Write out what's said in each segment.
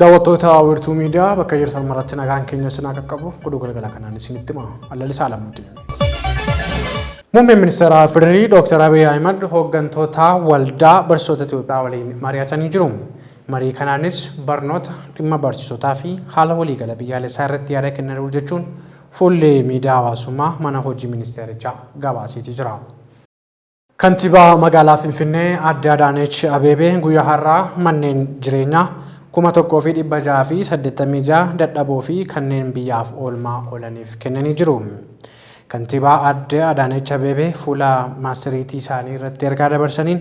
daawwattoota Wiirtuu Miidiyaa bakka jirtan maratti nagaan keenya sinaa qaqqabu godhu galgala kanaan isinitti hima Allalisaa Alamuuti. Muummeen ministeera Federaalii Dr. Abiy Ahmed hooggantoota waldaa barsiisota Itoophiyaa waliin mari'atanii jiru. Marii kanaanis barnoota dhimma barsiisotaa fi haala waliigala biyyaalessaa irratti yaada kennaniiru jechuun fuullee miidiyaa hawaasummaa mana hojii ministeerichaa gabaasiitii jira. Kantiibaa magaalaa Finfinnee Aadde Adaanech Abeebee guyyaa har'aa manneen jireenyaa 1686 dadhaboo fi kanneen biyyaaf oolmaa oolaniif kennanii jiru. Kantiibaa Aadde Adaanech Abeebee fuula maastiriitii isaanii irratti ergaa dabarsaniin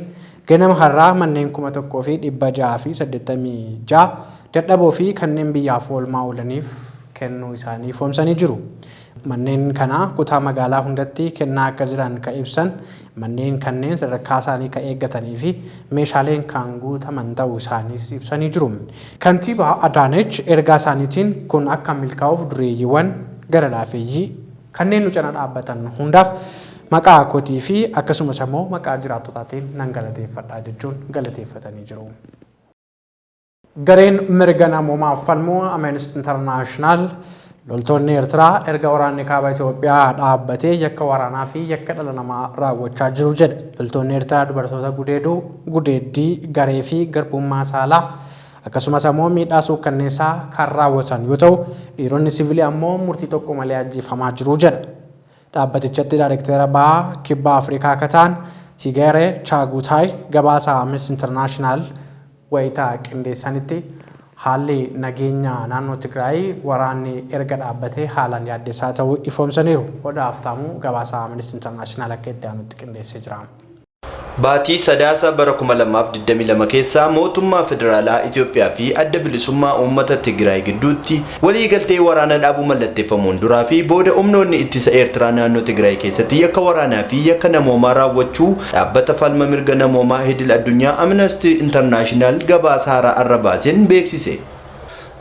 ganama har'aa manneen 1686 dadhaboo fi kanneen biyyaaf oolmaa oolaniif kennuu isaanii ifoomsanii jiru. Manneen kana kutaa magaalaa hundatti kennaa akka jiran ka ibsan manneen kanneen sadarkaa isaanii ka eeggatanii fi meeshaaleen kan guutaman ta'uu isaaniis ibsanii jiru. Kantiibaa Adaanech ergaa isaaniitiin kun akka milkaa'uuf dureeyyiiwwan gara laafeeyyii kanneen nu cina dhaabbatan hundaaf maqaa kootii fi akkasumas immoo maqaa jiraattotaatiin nan galateeffadha jechuun galateeffatanii jiru. Gareen mirga namoomaaf falmu Amnesty International loltoonni Eertiraa erga waraanni kaaba Itoophiyaa dhaabbatee yakka waraanaa fi yakka dhala namaa raawwachaa jiru jedhe. Loltoonni Eertiraa dubartoota gudeeddii garee fi garbummaa saalaa akkasumas immoo miidhaa suukkanneessaa kan raawwatan yoo ta'u dhiironni siviilii ammoo murtii tokko malee ajjeefamaa jiru jedha. Dhaabbatichatti daayirektara ba'aa kibba Afrikaa kataan Tigere Chaagutaay gabaasa Amnesty International wayitaa qindeessanitti haalli nageenya naannoo Tigraay waraanni erga dhaabbatee haalaan yaaddessaa ta'uu ifoomsaniiru. Odaaf taamuu gabaasa Amnesty International akka itti aanutti qindeessee jira. Baatii sadaasa bara 2022 keessa mootummaa federaalaa Itoophiyaa fi adda bilisummaa uummata Tigraay gidduutti waliigaltee waraana dhaabuu mallatteeffamuun duraa fi booda humnoonni ittisa Eertiraa naannoo Tigraay keessatti yakka waraanaa fi yakka namoomaa raawwachuu dhaabbata falma mirga namoomaa idil addunyaa Amnesty International gabaasa haaraa arra baaseen beeksise.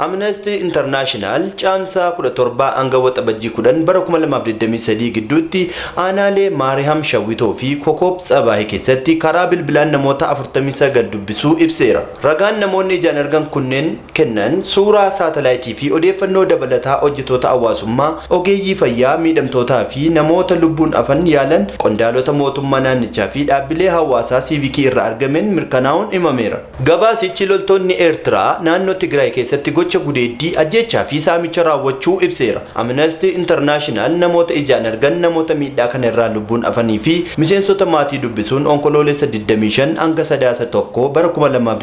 Amnesty International caamsaa 17 hanga waxabajjii 10 bara 2023 gidduutti aanaalee Maariyaam Shawwitoo fi Kokob Tsabaay keessatti karaa bilbilaan namoota 49 dubbisuu ibseera. Ragaan namoonni ijaan argan kunneen kennan suuraa saatalaayitii fi odeeffannoo dabalataa hojjettoota hawaasummaa, ogeeyyii fayyaa, miidhamtootaa fi namoota lubbuun afan yaalan qondaalota mootummaa naannichaa fi dhaabbilee hawaasaa siivikii irraa argameen mirkanaa'uun himameera. Gabaasichi loltoonni Eertiraa naannoo Tigraay keessatti gocha gudeeddii ajjechaa fi saamicha raawwachuu ibseera. Amnesty International namoota ijaan argan namoota miidhaa kana irraa lubbuun afanii fi miseensota maatii dubbisuun onkoloolessa 25 hanga sadaasa 1 bara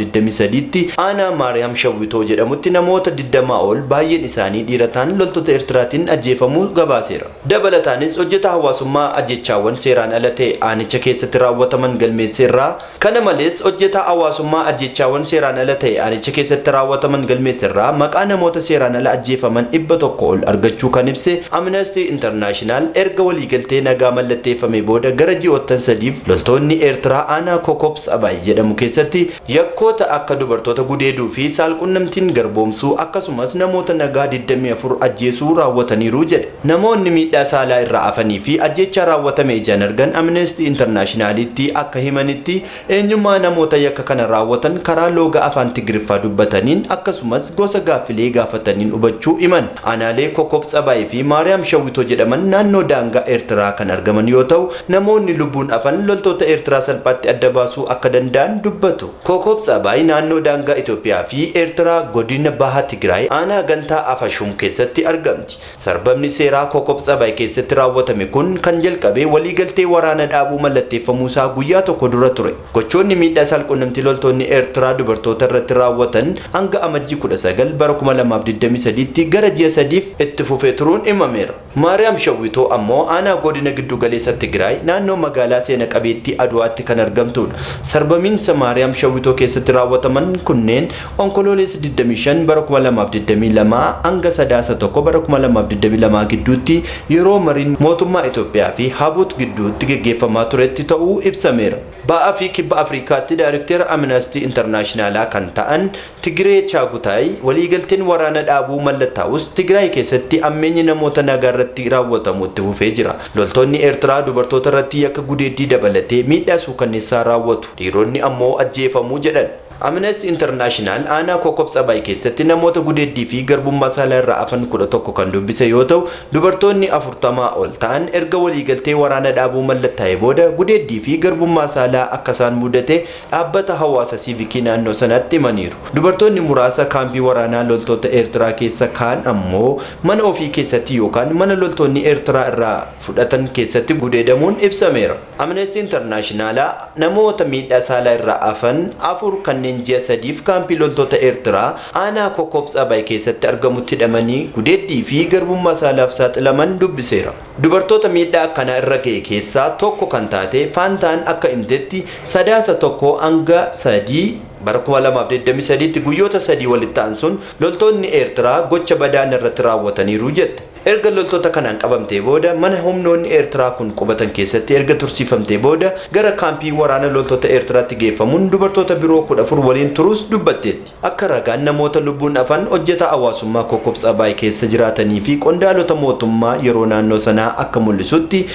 2023tti aanaa Maariyaam Shawwitoo jedhamutti namoota 20 ol baay'een isaanii dhiirataan loltoota Eertiraatiin ajjeefamuu gabaaseera. Dabalataanis hojjetaa hawaasummaa ajjechaawwan seeraan ala ta'e aanicha keessatti raawwataman galmeesseerra. Kana malees hojjetaa hawaasummaa ajjechaawwan seeraan ala ta'e aanicha keessatti raawwataman galmeesseerra maqaa namoota seeraan ala ajjeefaman 100 ol argachuu kan ibse Amnesty International erga waliigaltee nagaa mallatteeffame booda gara ji'oottan sadiif loltoonni Eertiraa aanaa Kokob Tsabaay jedhamu keessatti yakkoota akka dubartoota gudeeduu fi saalqunnamtiin garboomsuu akkasumas namoota nagaa 24 ajjeesuu raawwataniiru jedhe. Namoonni miidhaa saalaa irraa afanii fi ajjechaa raawwatame ijaan argan Amnesty Internationalitti akka himanitti eenyummaa namoota yakka kana raawwatan karaa looga afaan Tigiriffaa dubbataniin akkasumas gosa gaaffilee gaafataniin hubachuu himan. Aanaalee Kokob Tsabaay fi Maariyaam Shawwitoo jedhaman naannoo daangaa Eertiraa kan argaman yoo ta'u namoonni lubbuun afan loltoota Eertiraa salphaatti adda baasuu akka danda'an dubbatu. Kokob Tsabaay naannoo daangaa Itoophiyaa fi Eertiraa godina Baha Tigraay aanaa gantaa Afashum keessatti argamti. Sarbamni seeraa Kokob Tsabaay keessatti raawwatame kun kan jalqabe waliigaltee waraana dhaabuu mallatteeffamuu isaa guyyaa tokko dura ture. Gochoonni miidhaa saalqunnamtii loltoonni Eertiraa dubartoota irratti raawwatan hanga amajjii 19 bara 2023tti gara ji'a sadiif itti fufee turuun himameera. Maariyaam Shawwitoo ammoo aanaa godina giddu galeessa Tigraay naannoo magaalaa seena qabeettii Aduwaatti kan argamtudha. Sarbamiinsa Maariyaam Shawwitoo keessatti raawwataman kunneen onkoloolessa 25 bara 2022 hanga sadaasa 1 bara 2022 gidduutti yeroo mariin mootummaa Itoophiyaa fi Habut gidduutti geggeeffamaa turetti ta'uu ibsameera. Ba'aa fi kibba Afrikaatti daayirektara Amnesty International kan ta'an Tigiree Chaagutaay waliigalteen waraana dhaabuu mallattaa'us Tigraay keessatti ammeenyi namoota nagaa irratti raawwatamu itti fufee jira. Loltoonni Eertiraa dubartoota irratti yakka gudeeddii dabalatee miidhaa suukanneessaa raawwatu. Dhiironni ammoo ajjeefamuu jedhan. Amnesty International aanaa Kokkoob Tsabaay keessatti namoota gudeeddii fi garbummaa saalaa irraa afan 11 kan dubbise yoo ta'u dubartoonni 40 ol ta'an erga waliigaltee waraana dhaabuu mallattaa'ee booda gudeeddii fi garbummaa saalaa akka isaan mudate dhaabbata hawaasa siivikii naannoo sanatti himaniiru. Dubartoonni muraasa kaampii waraanaa loltoota Eertiraa keessa kaan ammoo mana ofii keessatti yookaan mana loltoonni Eertiraa irraa fudhatan keessatti gudeedamuun ibsameera. Amnesty International namoota miidhaa saalaa irraa afan afur kanneen ji'a sadiif kaampii loltoota Eertiraa aanaa Kokkoob Tsabaay keessatti argamutti hidhamanii gudeeddii fi garbummaa saalaaf saaxilaman dubbiseera. Dubartoota miidhaa akkanaa irra ga'e keessaa tokko kan taate Faantaan akka himtetti sadaasa 1 hanga 3 bara 2023tti guyyoota 3 walitti ta'an sun loltoonni Eertiraa gocha badaan irratti raawwataniiru jette. Erga loltoota kanaan qabamtee booda mana humnoonni Eertiraa kun qubatan keessatti erga tursiifamtee booda gara kaampii waraana loltoota Eertiraatti geeffamuun dubartoota biroo 14 waliin turus dubbatteetti. Akka ragaan namoota lubbuun afan hojjetaa hawaasummaa Kokkoob Tsabaay keessa jiraatanii fi qondaalota mootummaa yeroo naannoo sanaa akka mul'isutti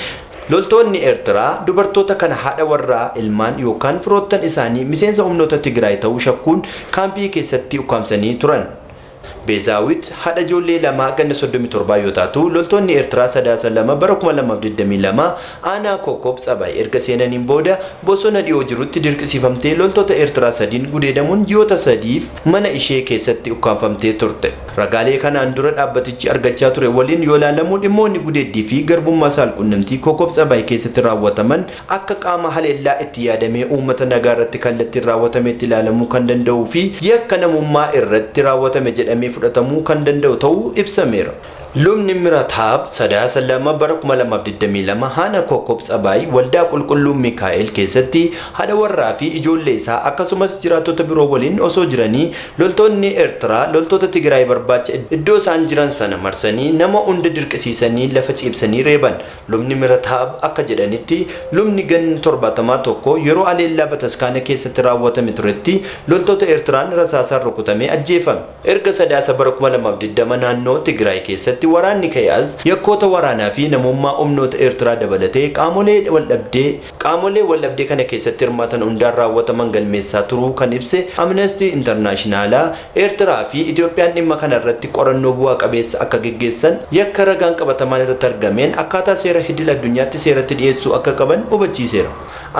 loltoonni Eertiraa dubartoota kana haadha warraa ilmaan yookaan firoottan isaanii miseensa humnoota Tigraay ta'uu shakkuun kaampii keessatti ukkaamsanii turan. Beezaawit haadha ijoollee lama ganna 37 yoo taatu loltoonni Eertiraa sadaasa 2 bara 2022 aanaa Kokkoob Tsabaay erga seenaniin booda bosona dhiyoo jirutti dirqisiifamtee loltoota Eertiraa 3 gudeedamuun ji'oota 3f mana ishee keessatti ukkaanfamtee turte. Ragaalee kanaan dura dhaabbatichi argachaa ture waliin yoo ilaalamu dhimmoonni gudeeddii fi garbummaa saalqunnamtii Kokkoob Tsabaay keessatti raawwataman akka qaama haleellaa itti yaadamee uummata nagaa irratti kallattiin raawwatametti ilaalamuu kan danda'uu fi yakka namummaa irratti raawwatame jedhamee fudhatamuu kan danda'u ta'uu ibsameera. Lubni Mirataab sadaasa 2 bara 2022 haana Kokkoob Tsabaay waldaa qulqulluu Mikaa'el keessatti haadha warraa fi ijoollee isaa akkasumas jiraattota biroo waliin osoo jiranii loltoonni Eertiraa loltoota Tigraay barbaacha iddoo isaan jiran sana marsanii nama hunda dirqisiisanii lafa ciibsanii reeban. Lubni Mirataab akka jedhanitti lubni ganna 71 yeroo aleellaa bataskaana keessatti raawwatame turetti loltoota Eertiraan rasaasaan rukutamee ajjeefame. Erga sadaasa bara 2020 naannoo Tigraay keessatti waraanni ka'ees yakkoota waraanaa fi namummaa humnoota Eertiraa dabalatee qaamolee waldhabdee kana keessatti hirmaatan hundaan raawwataman galmeessaa turuu kan ibse Amnesty International Eertiraa fi Itoophiyaan dhimma kana irratti qorannoo bu'aa qabeessa akka geggeessan yakka ragaan qabatamaan irratti argameen akkaataa seera idil addunyaatti seeratti dhiyeessuu akka qaban hubachiiseera.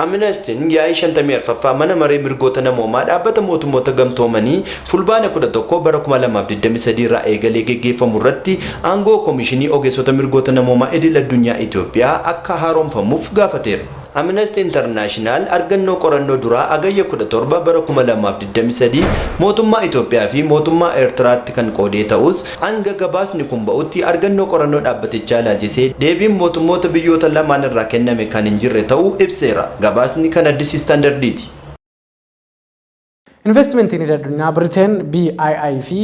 Amnesty yaa'ii 54ffaa mana maree mirgoota namoomaa dhaabbata mootummoota gamtoomanii fulbaana 11 bara 2023 irraa eegalee geggeeffamu irratti aangoo komishinii ogeessota mirgoota namoomaa idil addunyaa Itoophiyaa akka haaromfamuuf gaafateera. Amnesty International argannoo qorannoo duraa agayya 17 bara 2023 mootummaa Itoophiyaa fi mootummaa Eertiraatti kan qoodee ta'us hanga gabaasni kun ba'utti argannoo qorannoo dhaabbatichaa ilaalchisee deebiin mootummoota biyyoota lamaan irraa kenname kan hin jirre ta'uu ibseera. Gabaasni kan Addis Standardiiti. Investimentiin idil addunyaa Biriteen BII fi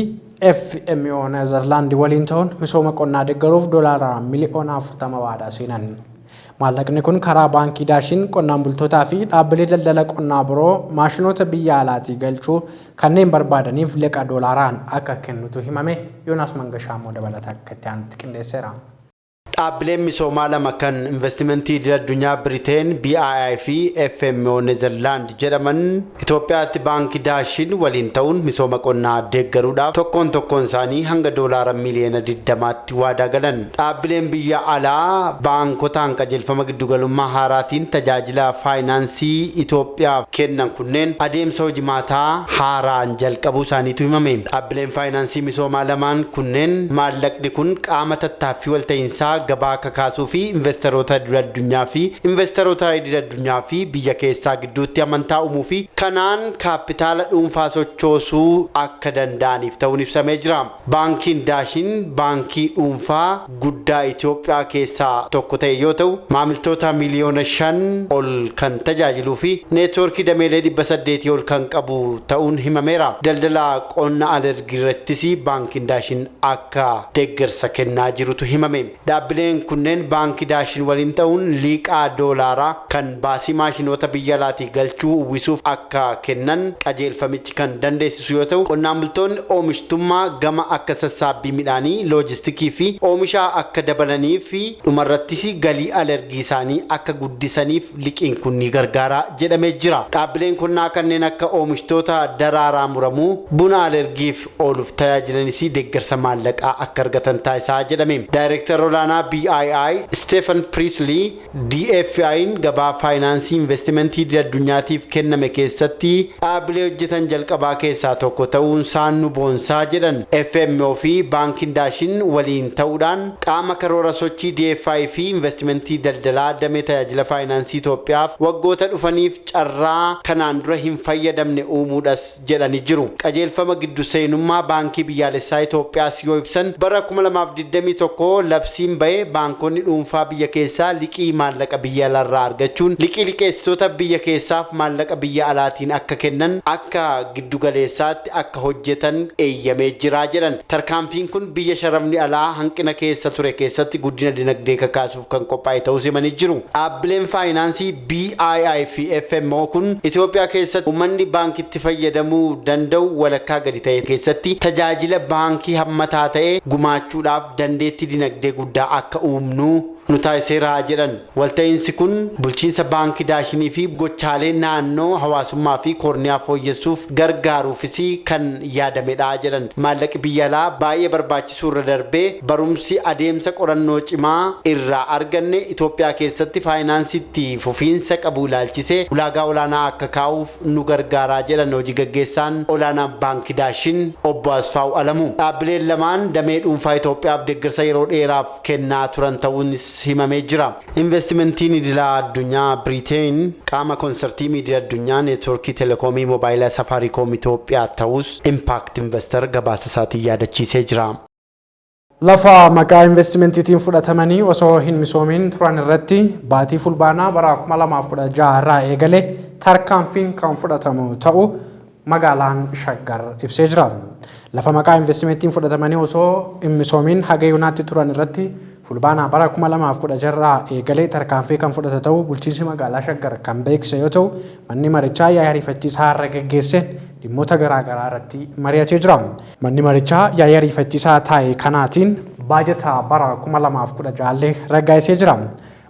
FMO Neezerlaand waliin ta'uun misooma qonnaa deeggaruuf doolaara miliyoona 40 waadaa seenan. Maallaqni kun karaa baankii Daashin qonnaan bultootaa fi dhaabbilee daldala qonnaa biroo maashinoota biyya alaatii galchuu kanneen barbaadaniif liqa doolaaraan akka kennutu himame. Yoonaas Mangashaammoo dabalataa akka itti aanutti qindeesseera. Dhaabbileen misoomaa lama kan investimentii idil addunyaa Biriteen BII fi FMO Neezerlaand jedhaman Itoophiyaatti baankii Daashin waliin ta'uun misooma qonnaa deeggaruudhaaf tokkoon isaanii hanga doolaara miliyoona 20tti waadaa galan. Dhaabbileen biyya alaa baankotaan qajeelfama giddugalummaa haaraatiin tajaajila faayinaansii Itoophiyaaf kennan kunneen adeemsa hojimaataa haaraan jalqabuu isaaniitu himame. Dhaabbileen faayinaansii misoomaa lamaan kunneen maallaqni kun qaama tattaaffii walta'iinsaa gabaa kakaasuu fi investoroota idil addunyaa fi biyya keessaa gidduutti amantaa uumuu fi kanaan kaapitaala dhuunfaa sochoosuu akka danda'aniif ta'uun ibsamee jira. Baankiin Daashin baankii dhuunfaa guddaa Itoophiyaa keessaa tokko ta'e yoo ta'u maamiltoota miliyoona 5 ol kan tajaajiluu fi neetwoorkii dameelee 800 ol kan qabu ta'uun himameera. Daldala qonna alergii irrattis baankiin Daashin akka deeggarsa kennaa jirutu himame. Dhaabbileen dhaabbileen kunneen baankii Daashin waliin ta'uun liqaa doolaaraa kan baasii maashinoota biyya alaatii galchuu uwwisuuf akka kennan qajeelfamichi kan dandeessisu yoo ta'u, qonnaan bultoonni oomishtummaa gama akka sassaabbii midhaanii, loojistikii fi oomishaa akka dabalanii fi dhumarrattis galii alergii isaanii akka guddisaniif liqiin kun ni gargaara jedhamee jira. Dhaabbileen kunnaa kanneen akka oomishtoota daraaraa muramuu, buna alergiif ooluuf tajaajilanis deeggarsa maallaqaa akka argatan taasisaa jedhame. Daayireektar olaanaa BII Stephen Priestley DFI'n gabaa faayinaansii investimentii addunyaatiif kenname keessatti dhaabbilee hojjetan jalqabaa keessaa tokko ta'uun isaan nu boonsaa jedhan. FMO fi baankiin Daashin waliin ta'uudhaan qaama karoora sochii DFI fi investimentii daldalaa damee tajaajila faayinaansii Itoophiyaaf waggoota dhufaniif carraa kanaan dura hin fayyadamne uumuudhas jedhanii jiru. Qajeelfama giddu seenummaa baankii biyyaalessaa Itoophiyaas yoo ibsan bara 2021 labsiin ba'ee baankonni dhuunfaa biyya keessaa liqii maallaqa biyya alaarraa argachuun liqii liqeessitoota biyya keessaaf maallaqa biyya alaatiin akka kennan akka giddugaleessaatti akka hojjetan eeyyamee jira jedhan. Tarkaanfiin kun biyya sharafni alaa hanqina keessa ture keessatti guddina dinagdee kakaasuuf kan qophaa'e ta'uu himanii jiru. Dhaabbileen faayinaansii BII fi FMO kun Itoophiyaa keessatti uummanni baankitti fayyadamuu danda'u walakkaa gadi ta'e keessatti tajaajila baankii hammataa ta'e gumaachuudhaaf dandeettii dinagdee guddaa akka uumnu nu taasiseera jedhan. Walta'iinsi kun bulchiinsa baankii Daashinii fi gochaalee naannoo hawaasummaa fi koorniyaa fooyyessuuf gargaaruufis kan yaadamedha jedhan. Maallaqi biyya alaa baay'ee barbaachisuu irra darbee barumsi adeemsa qorannoo cimaa irraa arganne Itoophiyaa keessatti faayinaansiitti fufiinsa qabu ilaalchisee ulaagaa olaanaa akka kaa'uuf nu gargaaraa jedhan hojii gaggeessaan olaanaa baankii Daashin obbo Asfaaw Alamuu. Dhaabbileen lamaan damee dhuunfaa Itoophiyaaf deeggarsa yeroo dheeraaf kennaa turan ta'uunis himamee jira. Investimentiin idilaa addunyaa Biriteen qaama konsortii miidiyaa addunyaa neetwoorkii telekoomii moobaayilaa Safaariikoom Itoophiyaa ta'us Impact Investor gabaasa isaatiin yaadachiisee jira. Lafa maqaa investimentiitiin fudhatamanii osoo hin misoomin turan irratti baatii fulbaanaa bara 2016 irraa eegalee tarkaanfiin kan fudhatamu ta'u magaalaan Shaggar ibsee jira. Lafa maqaa investimentiin fudhatamanii osoo hin misoomin haga yuunaatti turan irratti fulbaanaa bara 2016 irraa eegalee tarkaanfii kan fudhate ta'u bulchiinsi magaalaa Shaggar kan beeksise yoo ta'u, manni marichaa yaa'ii ariifachiisaa har'a geggeesseen dhimmoota garaagaraa irratti mari'atee jira. Manni marichaa yaa'ii ariifachiisaa taa'e kanaatiin baajata bara 2016 illee raggaasisee jira.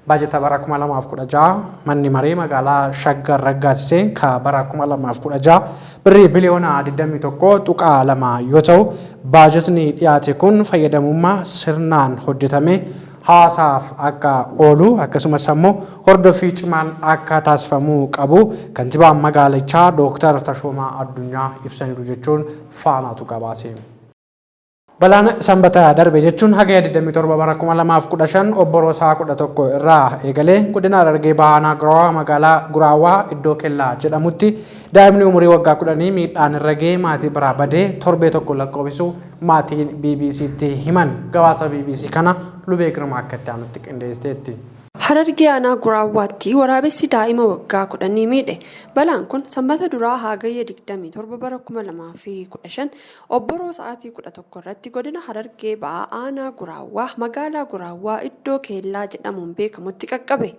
Baajata bara 2016 manni maree magaalaa Shaggar raggaasisee ka bara 2016 birrii biliyoona 21.2 yoo ta'u, baajatni dhiyaate kun fayyadamummaa sirnaan hojjetame hawaasaaf akka oolu akkasumas immoo hordoffii cimaan akka taasifamuu qabu kantiibaan magaalichaa Dooktar Tashoomaa Addunyaa ibsaniiru jechuun faanaatu gabaase. Balaan sanbata darbe jechuun haga 27 bara 2015 obboroo isaa 11 irraa eegalee godina Harargee Bahaa Guraawaa magaalaa Guraawaa iddoo Kellaa jedhamutti daa'imni umurii waggaa 10 miidhaan irra ga'ee maatii biraa badee torbee tokko lakkoofsisu maatiin BBC'tti himan. Gabaasa BBC kana Lubee Girmaa akka itti aanutti qindeessiteetti. Harargee aanaa Guraawwaatti waraabessi daa'ima waggaa 10 miidhe. Balaan kun sanbata duraa hagayya 27 bara 2015 obboroo sa'aatii 11 irratti godina Harargee Bahaa aanaa Guraawwaa magaalaa Guraawwaa iddoo Keellaa jedhamuun beekamutti qaqqabe.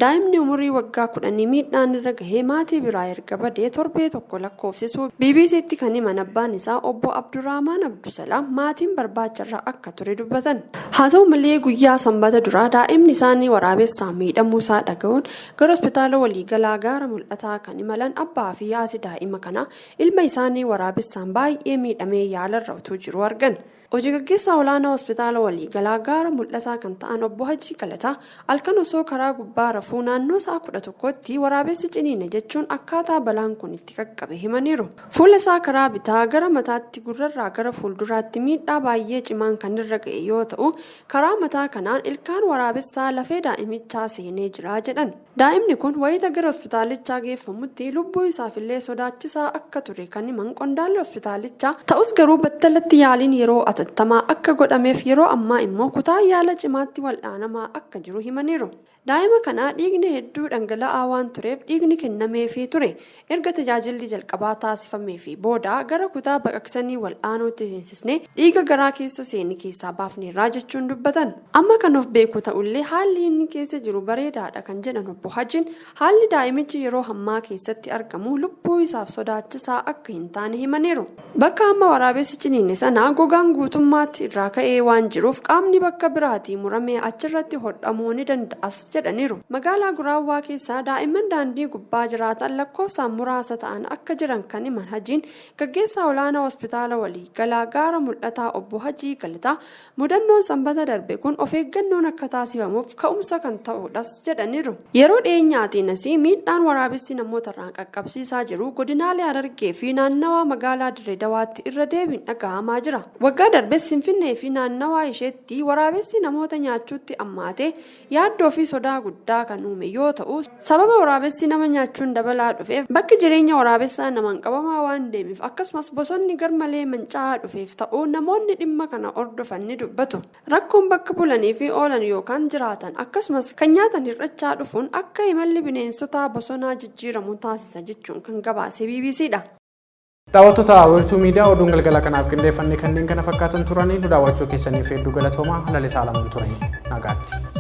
Daa'imni umurii waggaa 10 miidhaan irra gahee maatii biraa erga badee torbee tokko lakkoofsisu BBC'tti kan himan abbaan isaa obbo Abdurrahmaan Abdusalaam maatiin barbaacharra akka ture dubbatan. Haa ta'u malee guyyaa sanbata duraa daa'imni isaanii waraabessaan miidhamuu isaa dhaga'uun gara hospitaala waliigalaa gaara mul'ataa kan imalan abbaa fi haati daa'ima kanaa ilma isaanii waraabessaan baay'ee miidhamee yaalarra utuu jiru argan. Hojii gaggeessaa olaanaa hospitaala waliigalaa gaara mul'ataa kan ta'an obbo Hajii Galataa halkan osoo karaa gubbaa rafuu naannoo sa'a 11tti waraabessi ciniine jechuun akkaataa balaan kun itti qaqqabe himaniiru. Fuula isaa karaa bitaa gara mataatti gurrarraa gara fuulduraatti miidhaa baay'ee cimaan kan irra ga'e yoo ta'u, karaa mataa kanaan ilkaan waraabessaa lafee daa'imichaa seenee jira jedhan. Daa'imni kun wayita gara hospitaalichaa geeffamutti lubbuu isaafillee sodaachisaa akka ture kan himan qondaalli hospitaalichaa ta'us garuu battalatti yaaliin yeroo atattamaa akka godhameef yeroo ammaa immoo kutaa yaala cimaatti wal'aanamaa akka jiru himaniiru. Daa'ima kana dhiigni hedduu dhangala'aa waan tureef dhiigni kennameefii ture. Erga tajaajilli jalqabaa taasifameefii booda gara kutaa baqaqsanii wal'aanootti seensisnee dhiiga garaa keessa seeni keessaa baafneerraa jechuun dubbatan. Amma kan of beeku ta'ullee haalli inni keessa jiru bareedaadha kan jedhan obbo Hajiin haalli daa'imichi yeroo hammaa keessatti argamu lubbuu isaaf sodaachisaa akka hin taane himaniiru. Bakka amma waraabessi ciniinne sana gogaan guutummaatti irraa ka'ee waan jiruuf qaamni bakka biraatii muramee achirratti hodhamuu ni danda'as jedhaniiru. Magaalaa Guraawwaa keessaa daa'imman daandii gubbaa jiraatan lakkoofsaan muraasa ta'an akka jiran kan himan Hajiin gaggeessaa olaanaa hospitaala waliigalaa gaara mul'ataa obbo Hajii Galataa mudannoon sanbata darbe kun of eeggannoon akka taasifamuuf ka'umsa kan ta'uudhas jedhaniiru. Yeroo dhiyeenyaatiinas miidhaan waraabessi namoota irraan qaqqabsiisaa jiru godinaalee Harargee fi naannawaa magaalaa Dirree Dawaatti irra deebiin dhagahamaa jira. Waggaa darbe Finfinnee fi naannawaa isheetti waraabessi namoota nyaachuutti ammaatee yaaddoo fi sodaa guddaa kan uume yoo ta'u sababa waraabessi nama nyaachuun dabalaa dhufeef bakki jireenya waraabessaa namaan qabamaa waan deemeef akkasumas bosonni garmalee manca'aa dhufeef ta'uu namoonni dhimma kana hordofan ni dubbatu. Rakkoon bakka bulanii fi oolan yookaan jiraatan akkasumas kan nyaatan hir'achaa dhufuun akka imalli bineensota bosonaa jijjiiramu taasisa jechuun kan gabaase BBCdha. Daawwattoota wiirtuu miidiyaa oduun galgala kanaaf qindeeffannee kanneen kana fakkaatan turanii nu daawwachuu keessaniif hedduu galatoomaa. Lalisaa Alamuun ture. Nagaatti.